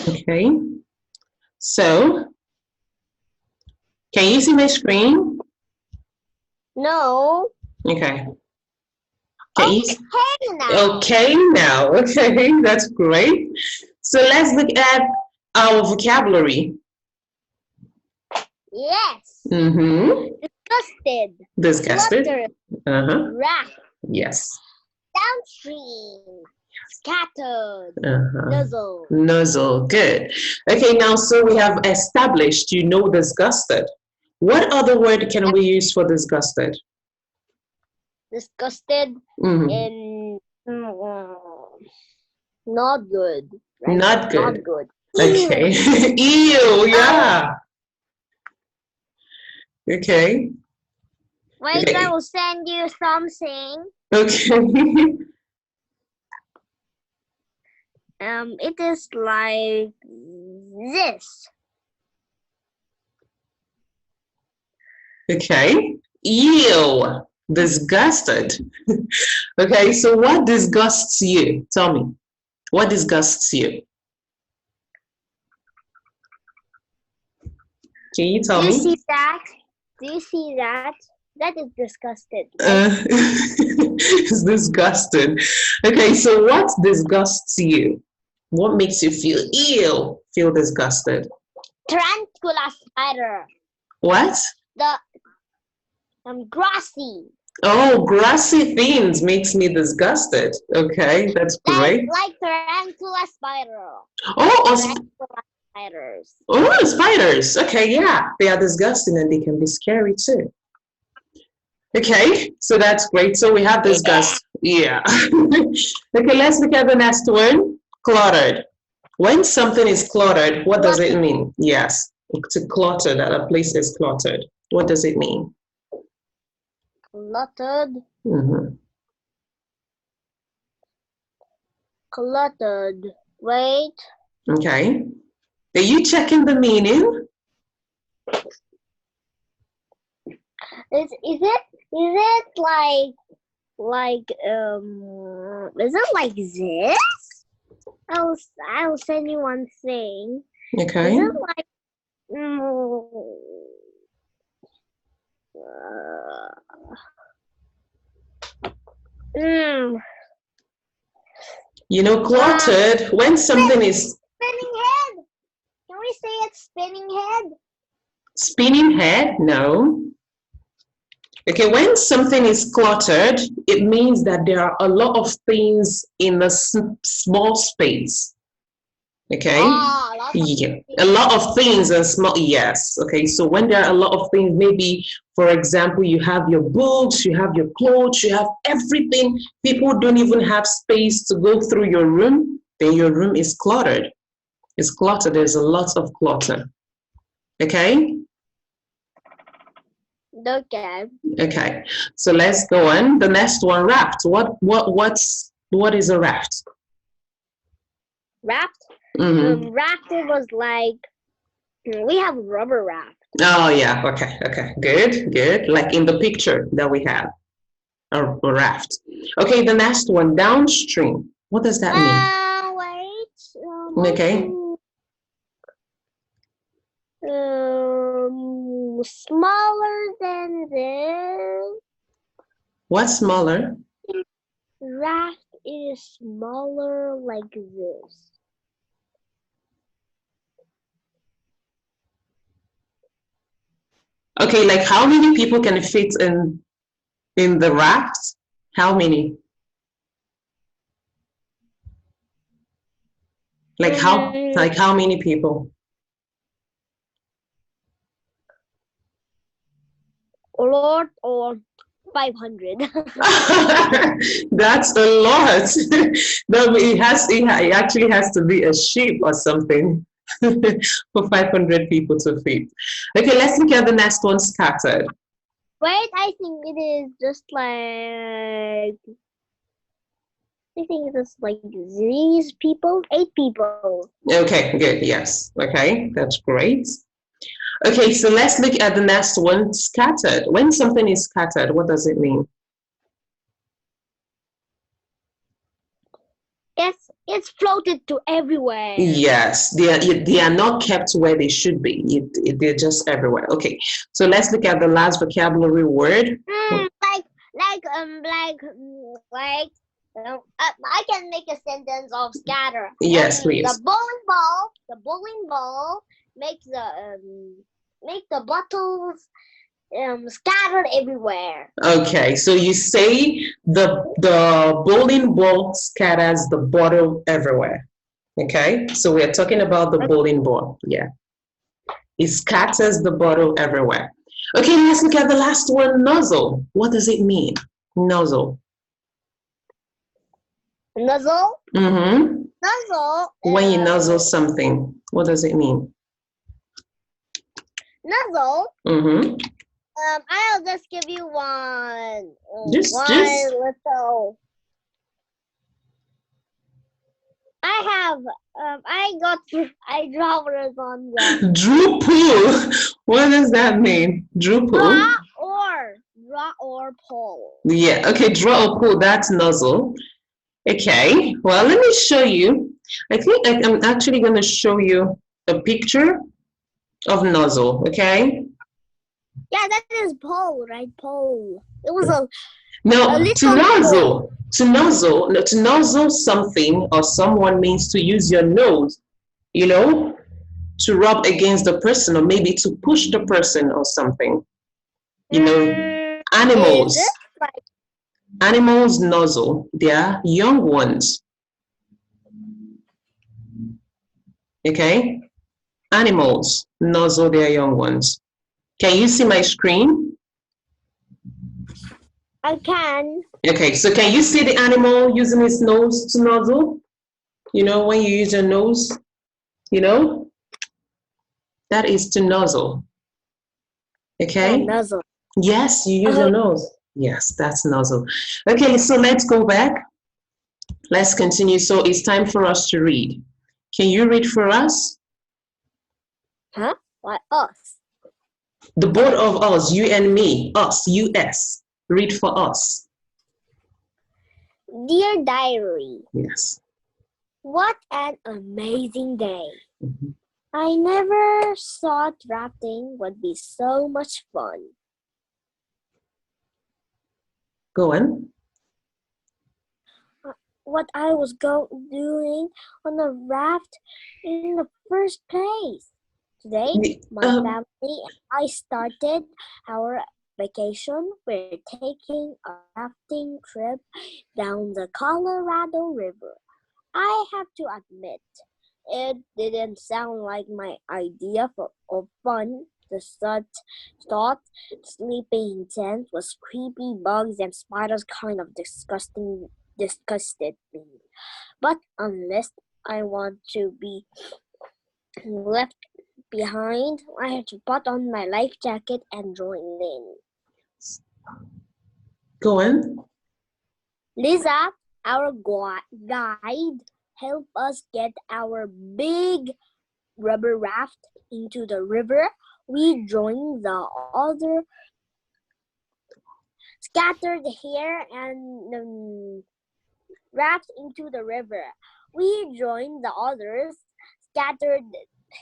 Okay. So, can you see my screen? No. Okay. Now. Okay, now. Okay, that's great. So let's look at our vocabulary. Yes. Disgusted. Disgusted. Cluttered. Wrath. Yes. Downstream. Scattered. Nuzzle. Nuzzle. Good. Okay, now so we have established, disgusted. What other word can we use for disgusted? Disgusted in not good. Right? Not good. Not good. Okay. Ew, yeah. Okay. Wait, okay. I will send you something. Okay. It is like this. Okay. Ew. Disgusted. Okay, so what disgusts you? Tell me. What disgusts you? Can you tell me? Do you see that? Do you see that? That is disgusted. It's disgusted. Okay, so what disgusts you? What makes you feel disgusted? Tarantula spider. What? The grassy. Oh, grassy things makes me disgusted. Okay, that's great. Like tarantula spider. Spiders. Oh, spiders. Okay, yeah, they are disgusting and they can be scary too. Okay, so that's great. So we have disgust. Yeah. Okay, let's look at the next one. Cluttered. When something is cluttered, what does it mean? Yes, to clutter, that a place is cluttered. What does it mean? Cluttered. Cluttered. Wait. Okay. Are you checking the meaning? Is it like is it like this? I'll send you one thing. Okay. Is it like cluttered, when something is spinning head. Can we say it's spinning head? Spinning head? No. Okay, when something is cluttered, it means that there are a lot of things in a small space. Okay? Yeah, a lot of things and small, yes. Okay, so when there are a lot of things, maybe, for example, you have your books, you have your clothes, you have everything. People don't even have space to go through your room, then your room is cluttered. It's cluttered, there's a lot of clutter. Okay? Okay. Okay, so let's go on. The next one, raft. What is a raft? Raft? Raft, it was like, we have rubber raft. Oh yeah, okay, good. Like in the picture that we have, a raft. Okay, the next one, downstream. What does that mean? Wait. Okay. Smaller than this. What's smaller? Raft is smaller like this. Okay, like how many people can fit in the raft? How many? Like how many people? A lot, or 500. That's a lot. No, it actually has to be a ship or something for 500 people to fit. Okay, let's look at the next one, scattered. Wait, I think it is just like, I think it's like these people, 8 people. Okay, good, yes. Okay, that's great. Okay, so let's look at the next one, scattered. When something is scattered, what does it mean? It's floated to everywhere. Yes, they are not kept where they should be. They're just everywhere. Okay, so let's look at the last vocabulary word. I can make a sentence of scatter. Yes, please. The bowling ball makes the bottles scattered everywhere. Okay, so you say the bowling ball scatters the bottle everywhere. Okay, so we're talking about the bowling ball. Yeah, it scatters the bottle everywhere. Okay, let's look at the last one, nozzle. What does it mean? Nozzle. Nozzle? Mm-hmm. Nozzle. When you nozzle something, what does it mean? Nozzle? Mm-hmm. I'll just give you one. Just little. I draw words on them. Drool. What does that mean? Drool. Draw or pull. Yeah, okay, draw or pull, that's nozzle. Okay, well, let me show you. I think I'm actually going to show you a picture of nozzle, okay? Yeah, that is pull, right? Pull. It was a No, to nozzle. pull. To nozzle something or someone means to use your nose, you know, to rub against the person or maybe to push the person or something. You know, animals. Animals nozzle their young ones. Okay? Animals nozzle their young ones. Can you see my screen? I can. Okay, so can you see the animal using its nose to nozzle? You know, when you use your nose, you know? That is to nozzle. Okay? Yeah, nozzle. Yes, you use your nose. Yes, that's nozzle. Okay, so let's go back. Let's continue. So it's time for us to read. Can you read for us? Huh? What us? The both of us, you and me, us, US. Read for us. Dear Diary. Yes. What an amazing day. Mm-hmm. I never thought rafting would be so much fun. Go on. What I was doing on the raft in the first place. Today, my family and I started our vacation. We're taking a rafting trip down the Colorado River. I have to admit, it didn't sound like my idea of fun. The thought sleeping in tents was creepy. Bugs and spiders kind of disgusted me. But unless I want to be left behind, I had to put on my life jacket and join in. Go on. Lisa, our guide, helped us get our big rubber raft into the river. We joined the other scattered here and raft into the river. We joined the others scattered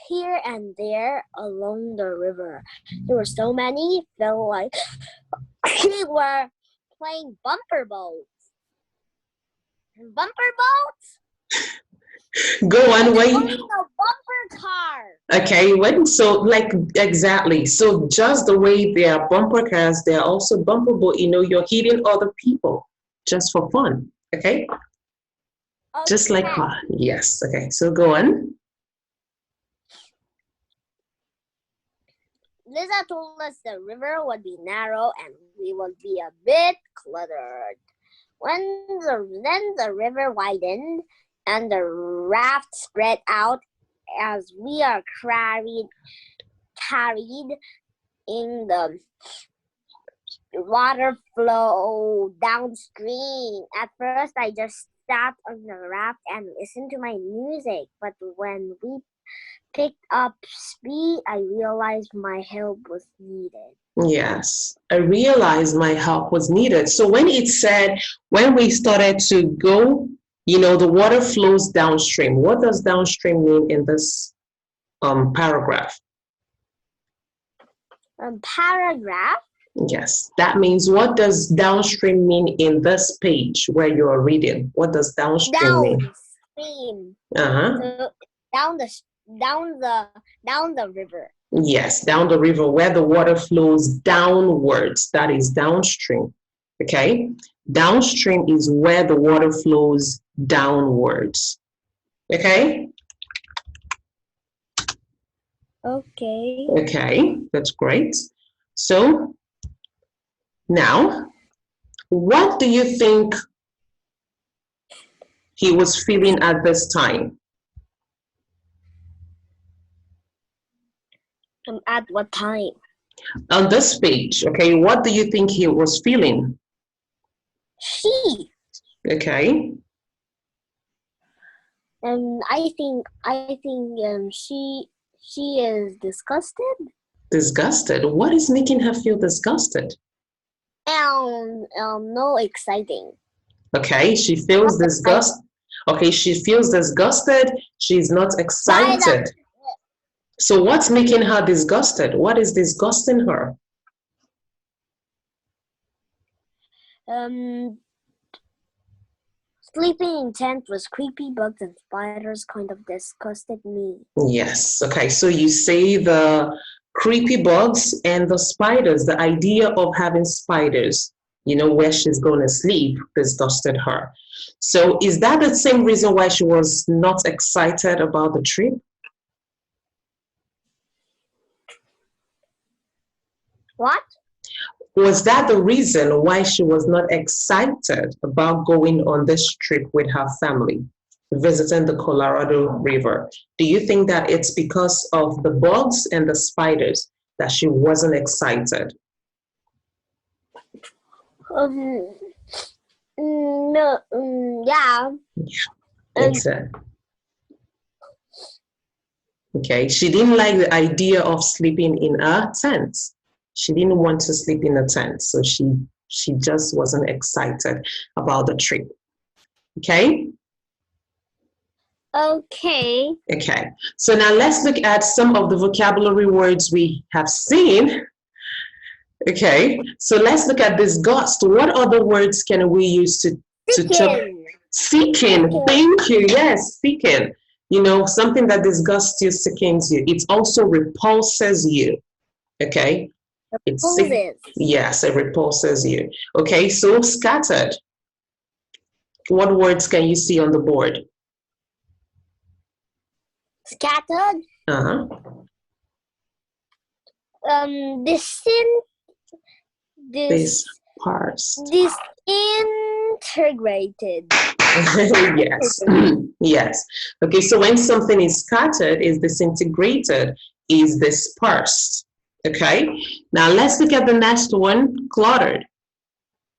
here and there along the river. There were so many, felt like we were playing bumper boats. Bumper boats? Go on, wait. A bumper car. Okay, when so like exactly. So just the way there are bumper cars, there are also bumper boat. You know, you're hitting other people just for fun. Okay. Just like fun. Yes. Okay. So go on. Lisa told us the river would be narrow and we would be a bit cluttered. Then the river widened and the raft spread out as we are carried in the water flow downstream. At first, I just sat on the raft and listened to my music. But when we picked up speed, I realized my help was needed. Yes, I realized my help was needed. So when it said, when we started to go, the water flows downstream. What does downstream mean in this paragraph? Paragraph? Yes, that means what does downstream mean in this page where you are reading? What does downstream mean? Downstream. Uh-huh. So down the river. Yes, down the river where the water flows downwards. That is downstream. Okay? Downstream is where the water flows downwards. Okay? Okay. Okay, that's great. So now, what do you think he was feeling at this time? At what time? On this page, okay, what do you think he was feeling? She. Okay. I think she is disgusted. Disgusted? What is making her feel disgusted? No exciting. Okay, she feels disgust. Okay, she feels disgusted. She's not excited. So what's making her disgusted? What is disgusting her? Sleeping in tent with creepy bugs and spiders kind of disgusted me. Yes. Okay, so you say the creepy bugs and the spiders, the idea of having spiders, where she's going to sleep, disgusted her. So is that the same reason why she was not excited about the trip? What? Was that the reason why she was not excited about going on this trip with her family, visiting the Colorado River? Do you think that it's because of the bugs and the spiders that she wasn't excited? No, yeah. Exactly. Okay, she didn't like the idea of sleeping in a tent. She didn't want to sleep in a tent, so she just wasn't excited about the trip. Okay? Okay. Okay, so now let's look at some of the vocabulary words we have seen. Okay, so let's look at disgust. What other words can we use to talk? Seeking. Thank you. Yes, seeking. Something that disgusts you, sickens you. It also repulses you. Okay? Yes, it repulses you. Okay, so scattered. What words can you see on the board? Scattered. Uh-huh. Disintegrated. Yes. Yes. Okay, so when something is scattered, is disintegrated, is dispersed. Okay, now let's look at the next one, cluttered.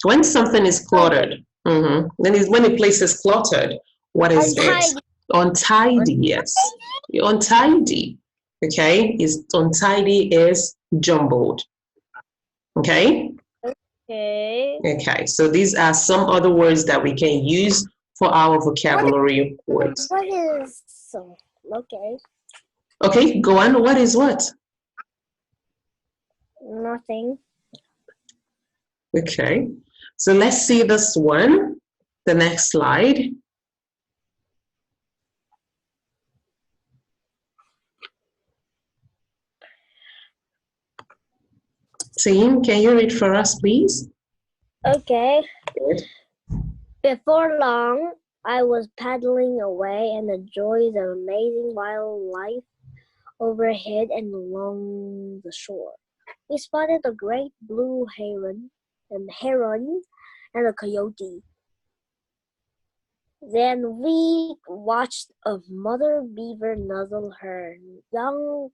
When something is cluttered, when a place is cluttered, what is it? Untidy, yes. Untidy, okay, untidy is jumbled. Okay? Okay, so these are some other words that we can use for our vocabulary words. What is, okay. Okay, go on. What is what? Nothing. Okay, so let's see this one, the next slide. Team, can you read for us, please? Okay. Good. Before long, I was paddling away and enjoyed the amazing wildlife overhead and along the shore. We spotted a great blue heron and a coyote. Then we watched a mother beaver nuzzle her young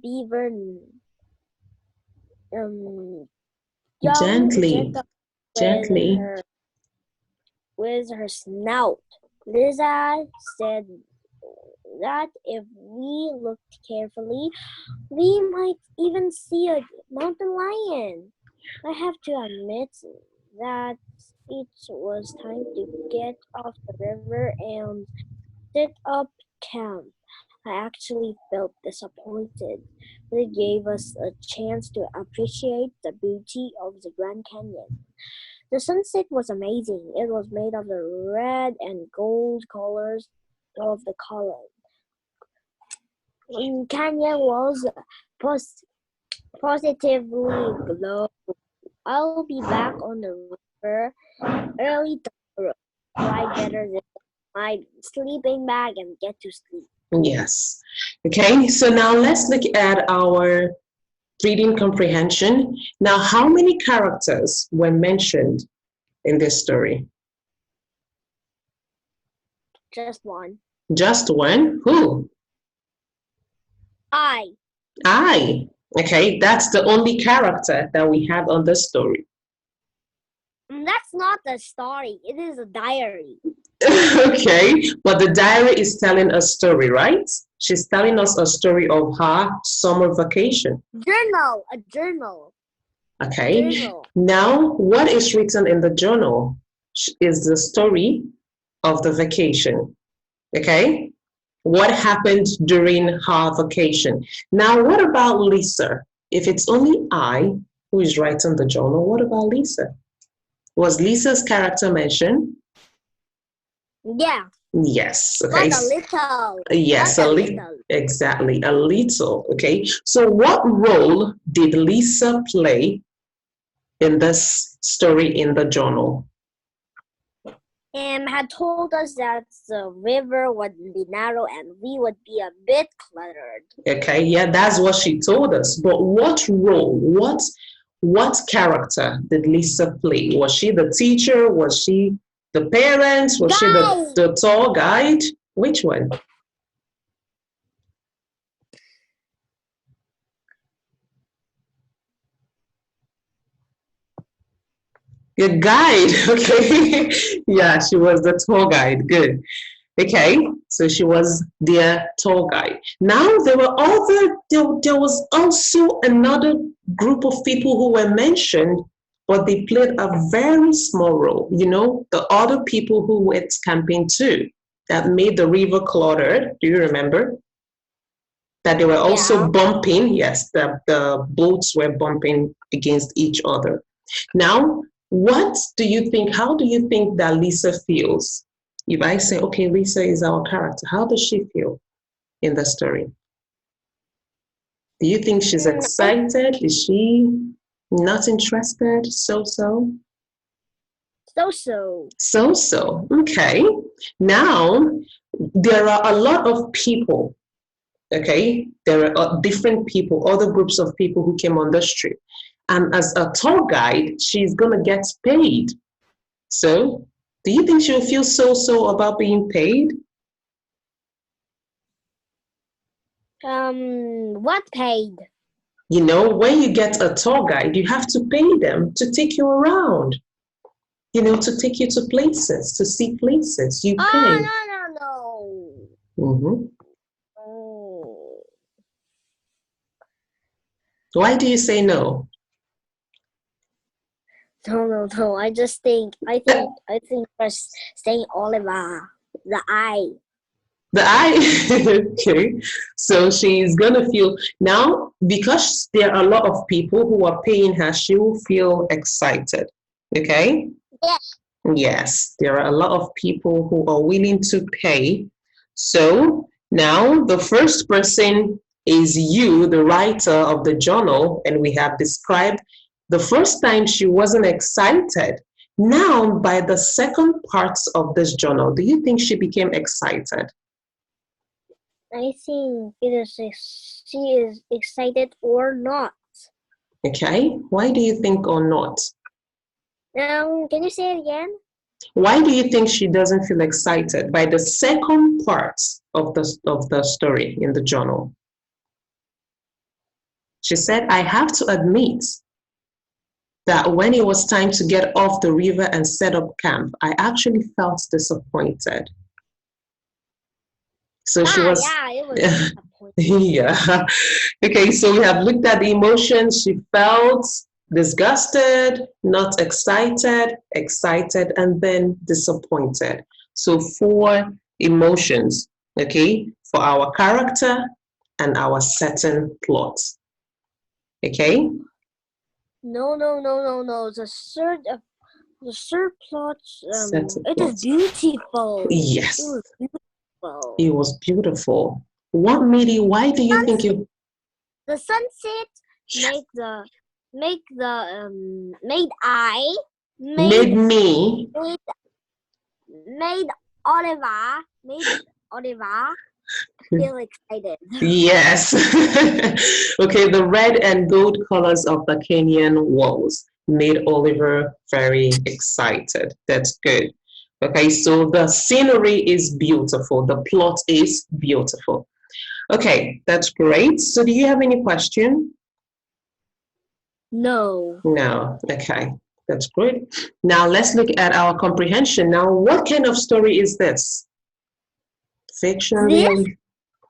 beaver gently with her snout. Lisa said that if we looked carefully, we might even see a mountain lion. I have to admit that it was time to get off the river and set up camp. I actually felt disappointed, but it gave us a chance to appreciate the beauty of the Grand Canyon. The sunset was amazing. It was made of the red and gold colors of the color. Canyon was pos- positively glow. I'll be back on the river early tomorrow. Fly better than my sleeping bag and get to sleep. Yes. Okay, so now let's look at our reading comprehension. Now, how many characters were mentioned in this story? Just one. Just one? Who? I. I. Okay, that's the only character that we have on the story. That's not the story. It is a diary. Okay, but the diary is telling a story, right? She's telling us a story of her summer vacation. Journal. A journal. Okay, Journal. now what is written in the journal is the story of the vacation. Okay, what happened during her vacation. Now, what about Lisa? If it's only I who is writing the journal, what about Lisa? Was Lisa's character mentioned? Yeah. Yes. Okay. But a little. Yes, But a little. Exactly, a little. Okay. So, what role did Lisa play in this story in the journal? Had told us that the river would be narrow and we would be a bit cluttered. Okay, yeah, that's what she told us. But what role, what character did Lisa play? Was she the teacher? Was she the parents? Was she the tour guide? Which one? Your guide. Okay. Yeah, she was the tour guide. Good. Okay, so she was their tour guide. Now there was also another group of people who were mentioned, but they played a very small role. You know, the other people who went camping too, that made the river cluttered. Do you remember? That they were also bumping. Yes, the boats were bumping against each other. Now, what do you think? How do you think that Lisa feels? If I say, okay, Lisa is our character, how does she feel in the story? Do you think she's excited? Is she not interested? So-so? So-so. So-so. Okay. Now, there are a lot of people, okay? There are different people, other groups of people who came on this trip. And as a tour guide, she's going to get paid. So, do you think she'll feel so-so about being paid? What paid? You know, when you get a tour guide, you have to pay them to take you around. You know, to take you to places, to see places. You pay. No. Mm-hmm. Oh. Why do you say no? No. I think we're saying Oliver. The eye. The eye. Okay. So she's gonna feel now, because there are a lot of people who are paying her, she will feel excited. Okay? Yes. Yes, there are a lot of people who are willing to pay. So now the first person is you, the writer of the journal, and we have described the first time she wasn't excited. Now, by the second part of this journal, do you think she became excited? I think she is excited or not. Okay, why do you think or not? Can you say it again? Why do you think she doesn't feel excited by the second part of the story in the journal? She said, I have to admit that when it was time to get off the river and set up camp, I actually felt disappointed. So she was, Yeah, it was disappointing. yeah. Okay, so we have looked at the emotions. She felt disgusted, not excited, excited, and then disappointed. So 4 emotions, okay, for our character and our certain plot. Okay? No. The third plot, Certain it is plot. beautiful. Yes, It was beautiful. it was beautiful. What made it, why do you think you The sunset made the made the made I made me made made Oliver feel excited. Yes. Okay, the red and gold colors of the Kenyan walls made Oliver very excited. That's good. Okay, so the scenery is beautiful. The plot is beautiful. Okay, that's great. So do you have any question? No. No. Okay, that's great. Now let's look at our comprehension. Now, what kind of story is this? Fiction, This real?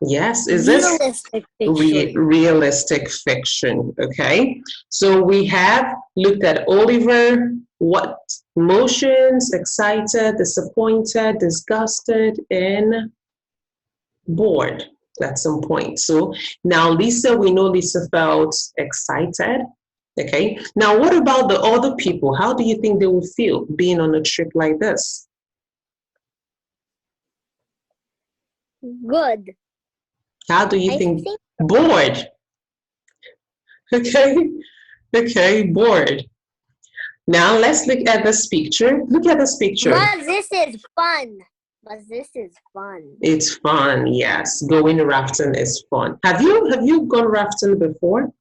Yes, is this realistic fiction. realistic fiction? Okay, so we have looked at Oliver, what emotions, excited, disappointed, disgusted, and bored. That's some point. So now Lisa, we know Lisa felt excited. Okay, now what about the other people? How do you think they would feel being on a trip like this? Good. How do you I think? think Bored. Okay, okay, bored. Now let's look at this picture. Look at this picture. but this is fun. But this is fun. It's fun, yes. Going rafting is fun. Have you gone rafting before?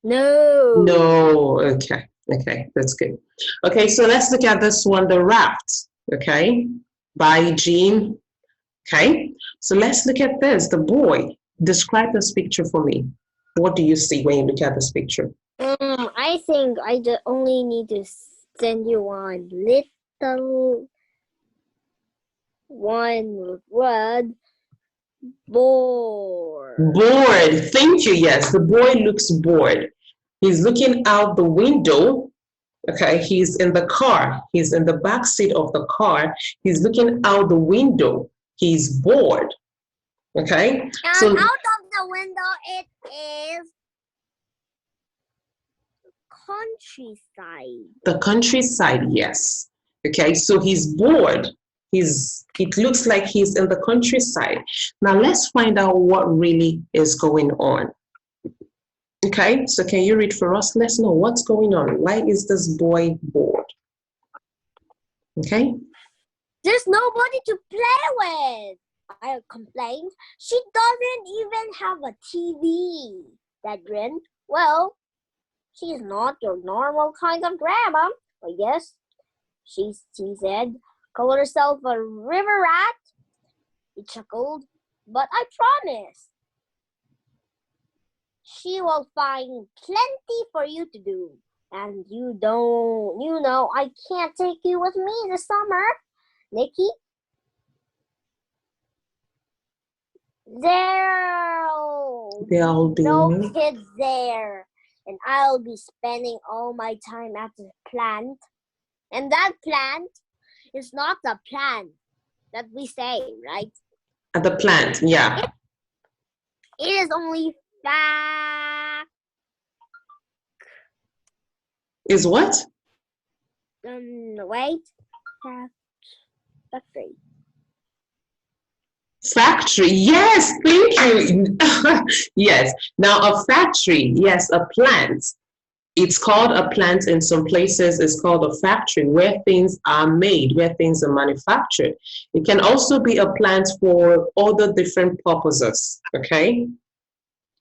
No. No. Okay. Okay, that's good. Okay, so let's look at this one, the raft. Okay, by Jean. Okay, so let's look at this. The boy. Describe this picture for me. What do you see when you look at this picture? I think I only need to send you one little one word. Bored. Bored. Thank you. Yes, the boy looks bored. He's looking out the window. Okay, he's in the car. He's in the back seat of the car. He's looking out the window. He's bored. Okay, And so out of the window, it is countryside. the countryside, yes. Okay, so he's bored. It looks like he's in the countryside. Now let's find out what really is going on. Okay, so can you read for us? Let's know what's going on. Why is this boy bored? Okay. There's nobody to play with. I complained. She doesn't even have a TV. Dad grinned. Well, she's not your normal kind of grandma. I guess. She said. Call herself a river rat. He chuckled. But I promise. She will find plenty for you to do. And you know, I can't take you with me this summer, Nikki. There'll be no kids there. And I'll be spending all my time at the plant. And that plant is not the plant that we say, right? At the plant, yeah. It is only fact. Is what? Wait. Factory. Factory, yes, thank you. Yes, now a factory, yes, a plant. It's called a plant in some places, it's called a factory where things are made, where things are manufactured. It can also be a plant for other different purposes, okay?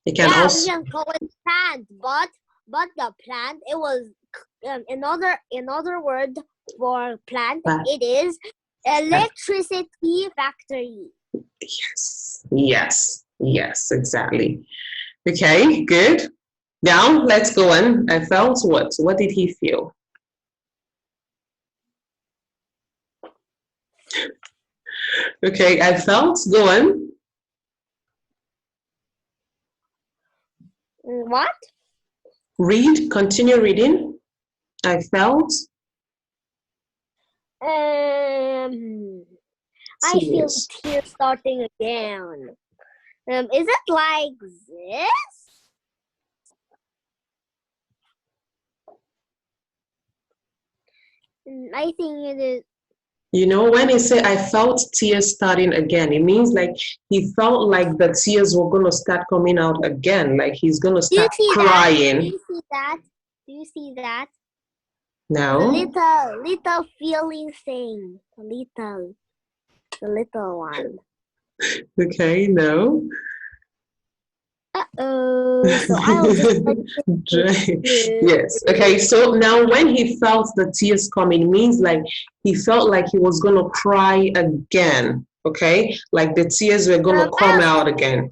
It can also... we can call it plant, but the plant, it was another word for plant, it is electricity factory. Yes, exactly. Okay, good. Now let's go on. I felt what? What did he feel? Okay, I felt, go on. What? Read, continue reading. I felt. I feel Tears. tears starting again. Is it like this? I think it is. You know, when he said, I felt tears starting again, it means like he felt like the tears were going to start coming out again, like he's going to start crying. Do you see that? Do you see that? No. Little feeling thing. The little one. Okay, no. So I'll just yes. Okay, so now when he felt the tears coming, it means like he felt like he was gonna cry again. Okay, like the tears were gonna come out again.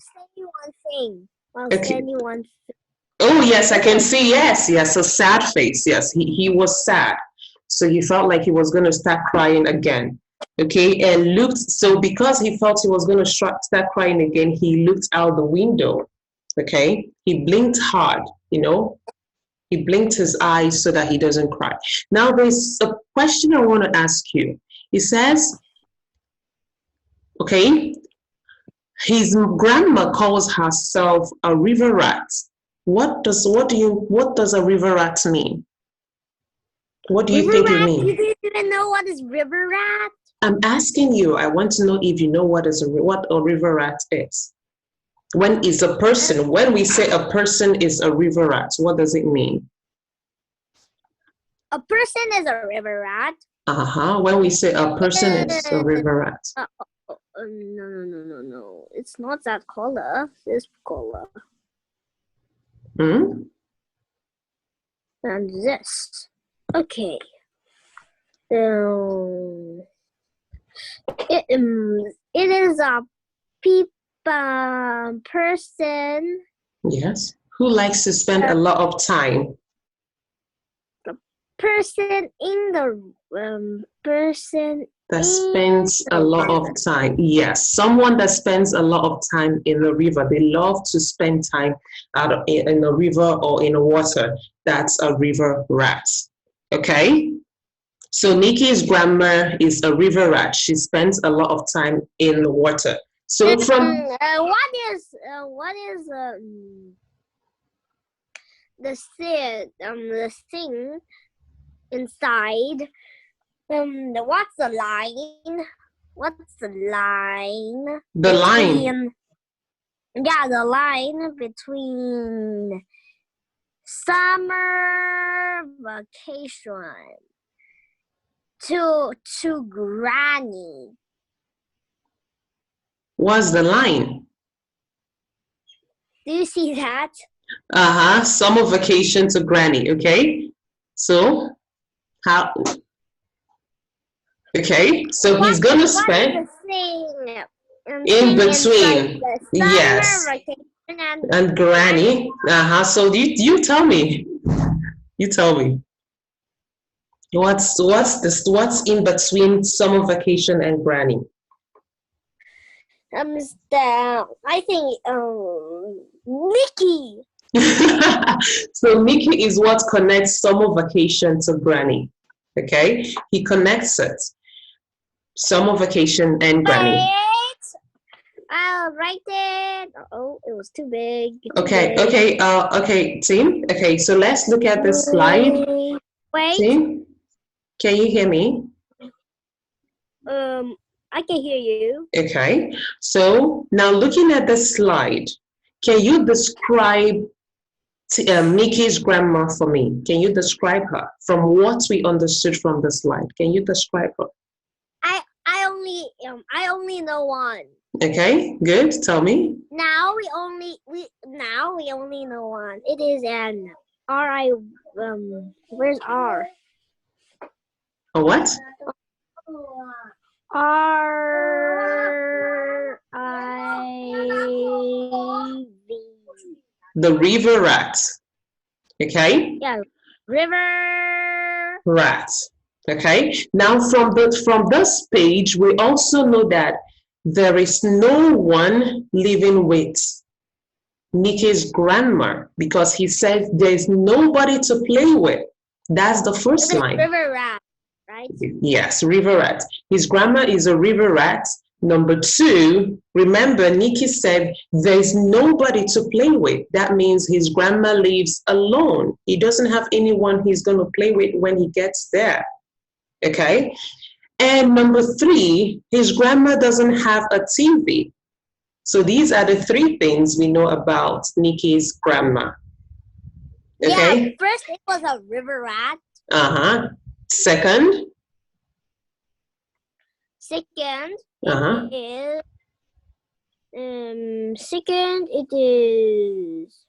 I'll send you one thing. Oh yes, I can see. Yes, a sad face. Yes, he was sad, so he felt like he was gonna start crying again. Okay, and looked. So because he felt he was gonna start crying again, he looked out the window. Okay, he blinked hard, you know, he blinked his eyes so that he doesn't cry. Now, there's a question I want to ask you. He says, okay, his grandma calls herself a river rat. What does a river rat mean? What do you think it means? You don't even know what is river rat? I'm asking you. I want to know if you know what a river rat is. When we say a person is a river rat, what does it mean? A person is a river rat. When we say a person is a river rat. No. It's not that color. This color. Hmm? And this. Okay. It is a person. Yes. Who likes to spend a lot of time? The person in the person that spends a lot of time. Yes, someone that spends a lot of time in the river. They love to spend time in a river or in the water. That's a river rat. Okay? So Nikki's grandma is a river rat. She spends a lot of time in the water. So from what is the thing inside? What's the line? What's the line? The line. Yeah, the line between summer vacation to Granny. What's the line? Do you see that? Summer vacation to Granny. Okay. So how? Okay. So he's gonna spend in between. Yes. And Granny. So you tell me. You tell me. What's in between summer vacation and Granny? I think Mickey. So Mickey is what connects summer vacation to Granny. Okay, he connects it. Summer vacation and Granny. I'll write it. Oh, it was too big. Okay, team. Okay, so let's look at this slide. Wait. Team, can you hear me? I can hear you. Okay, so now looking at the slide, can you describe Mickey's grandma for me? Can you describe her from what we understood from the slide? Can you describe her? I only know one. Okay, good. Tell me. Now we only know one. It is an R. Where's R? A what? R-I-V. The river rat. Okay? Yeah, river rat. Okay? Now from this page, we also know that there is no one living with Nikki's grandma, because he said there's nobody to play with. That's the first line. River rat, right? Yes, river rat. His grandma is a river rat. Number two, remember Nikki said there's nobody to play with. That means his grandma lives alone. He doesn't have anyone he's going to play with when he gets there. Okay? And number three, his grandma doesn't have a TV. So these are the three things we know about Nikki's grandma. Okay? Yeah, first it was a river rat. Second? Second, Uh-huh. second it is.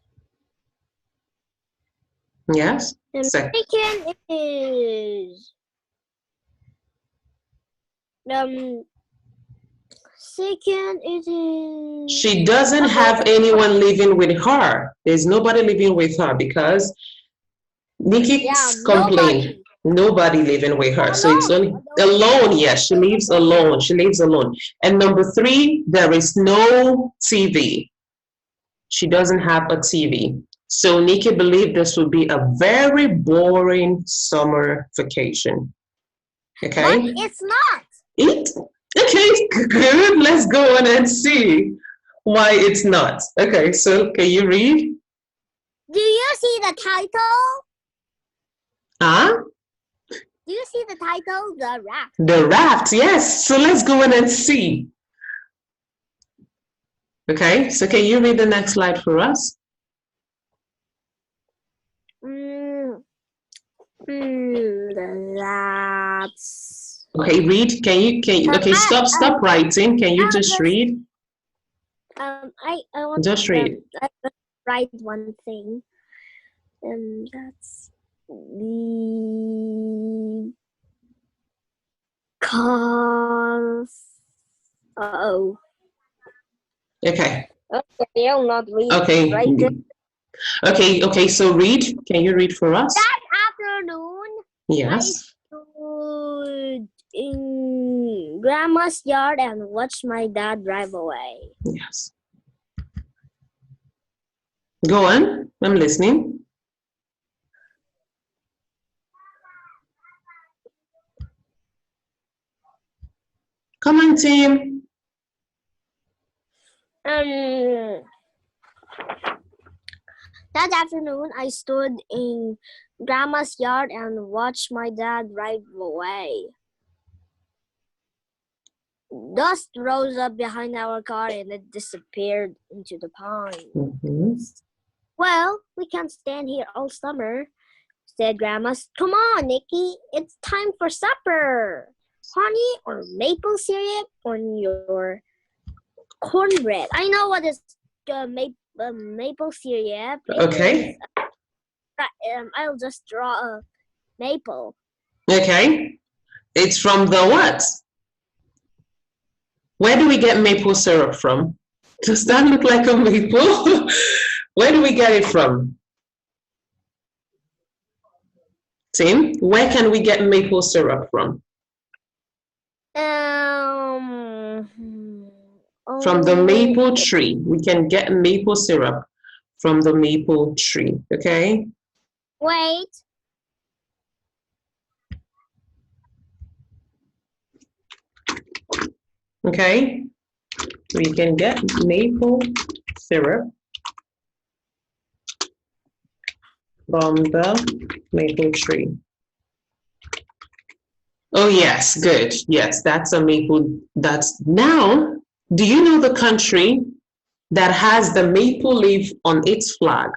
Yes. Second it is. Second it is. She doesn't have anyone living with her. There's nobody living with her because Nikki complained. Nobody living with her. So it's only alone. Yes, she lives alone. She lives alone. And number three, there is no TV. She doesn't have a TV. So Nikki believed this would be a very boring summer vacation. Okay? But it's not. Okay, good. Let's go on and see why it's not. Okay, so can you read? Do you see the title? Do you see the title? The Raft. The Raft, yes. So let's go on and see. Okay, so can you read the next slide for us? The rats. Okay, read. Can you okay, stop writing. Can you just read? I want just read. I write one thing. That's because Okay. Okay, I'll not read. Okay. Right. Okay, so read. Can you read for us? That afternoon, yes. I stood in Grandma's yard and watched my dad drive away. Yes. Go on. I'm listening. Come on, team. That afternoon, I stood in Grandma's yard and watched my dad drive away. Dust rose up behind our car and it disappeared into the pines. Well, we can't stand here all summer, said Grandma. Come on, Nikki, it's time for supper. Honey or maple syrup on your cornbread. I know what is maple syrup. Okay. I'll just draw a maple. Okay. It's from the what? Where do we get maple syrup from? Does that look like a maple? Where do we get it from? Tim, where can we get maple syrup from? From the maple tree. We can get maple syrup from the maple tree, okay? Wait. Okay, we can get maple syrup from the maple tree. Oh yes, good. Yes, that's a maple. That's now, do you know the country that has the maple leaf on its flag?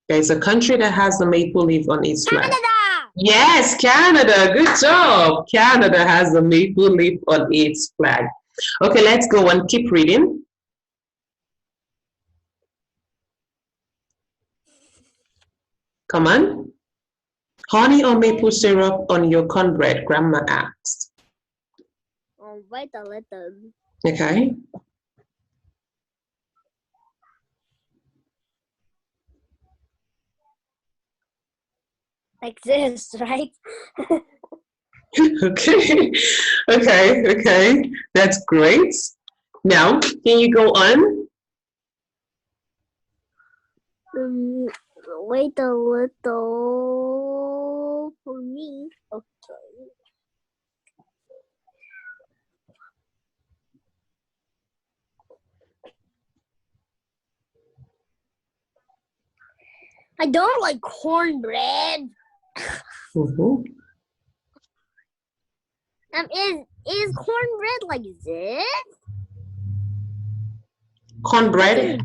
There's a country that has the maple leaf on its flag. Canada! Yes, Canada. Good job. Canada has the maple leaf on its flag. Okay, let's go and keep reading. Come on. Honey or maple syrup on your cornbread, Grandma asked. Oh, wait a little. Okay. Like this, right? Okay. Okay. That's great. Now, can you go on? Wait a little for me. Okay. I don't like cornbread. Mm-hmm. Is cornbread like this? Cornbread.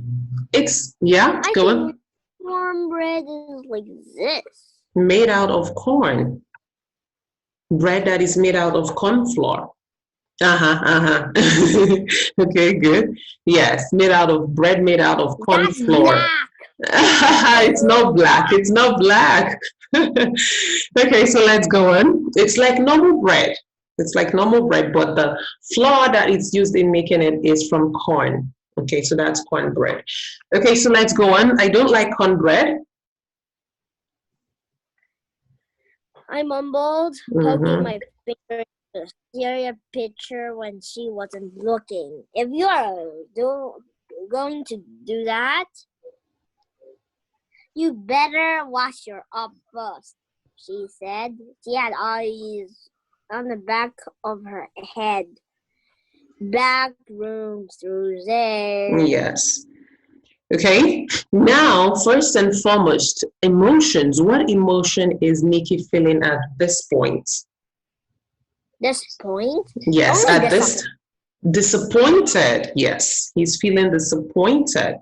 It's, yeah, I go think on. cornbread is like this. Made out of corn. Bread that is made out of corn flour. Okay, good. Yes, made out of bread made out of corn That's flour. black. It's not black. It's not black. Okay, so let's go on. It's like normal bread. It's like normal bread, but the flour that is used in making it is from corn. Okay, so that's cornbread. Okay, so let's go on. I don't like cornbread. I mumbled, poking my finger to steer a picture when she wasn't looking. If you are going to do that, you better wash your up first, she said. She had eyes on the back of her head. Back room through there. Yes. Okay, now first and foremost, emotions. What emotion is Nikki feeling at this point? This point? Yes, at this, disappointed. Yes, he's feeling disappointed.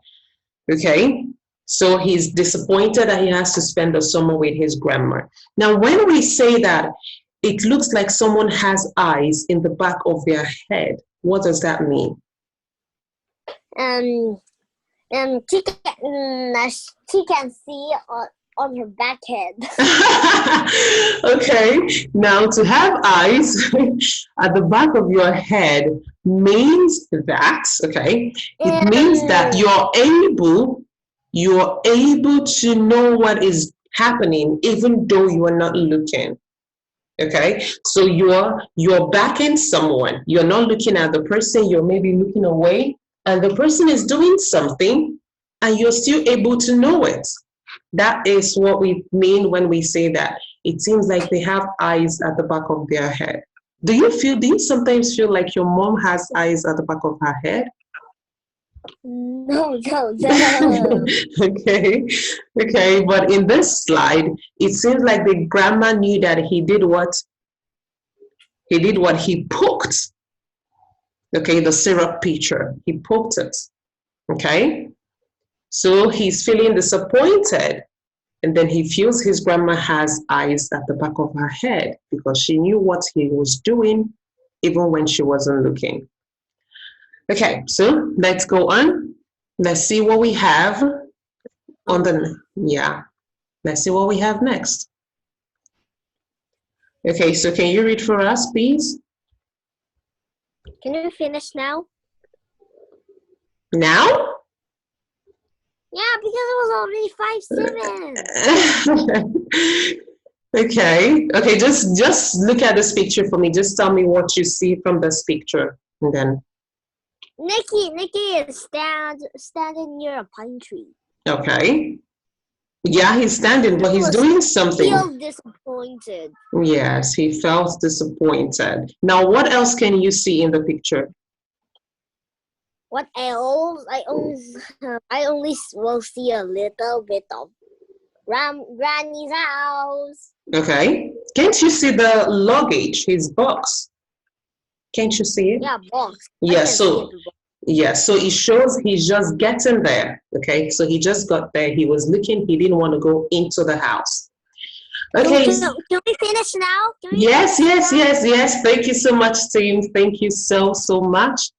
Okay, so he's disappointed that he has to spend the summer with his grandma. Now, when we say that it looks like someone has eyes in the back of their head, what does that mean? She can see on her back head. Okay, now to have eyes at the back of your head means that, okay, it means that you're able to know what is happening even though you are not looking. Okay, so you're backing someone, you're not looking at the person, you're maybe looking away, and the person is doing something and you're still able to know it. That is what we mean when we say that it seems like they have eyes at the back of their head. Do you sometimes feel like your mom has eyes at the back of her head? No. Okay, but in this slide, it seems like the grandma knew that he did what? He poked. Okay, the syrup pitcher, he poked it. Okay, so he's feeling disappointed. And then he feels his grandma has eyes at the back of her head because she knew what he was doing even when she wasn't looking. Okay, so let's go on. Let's see what we have on let's see what we have next. Okay, so can you read for us, please? Can you finish now? Now? Yeah, because it was already 5:07. Okay, just look at this picture for me. Just tell me what you see from this picture, and then. Nikki is standing near a pine tree. Okay. Yeah, he's standing, but he's doing something. He feels disappointed. Yes, he felt disappointed. Now, what else can you see in the picture? What else? I only will see a little bit of Granny's house. Okay. Can't you see the luggage, his box? Can't you see it? Yeah, box. Yeah, so it shows he's just getting there. Okay, so he just got there. He was looking. He didn't want to go into the house. Okay. Can we finish now? Yes. Thank you so much, team. Thank you so much.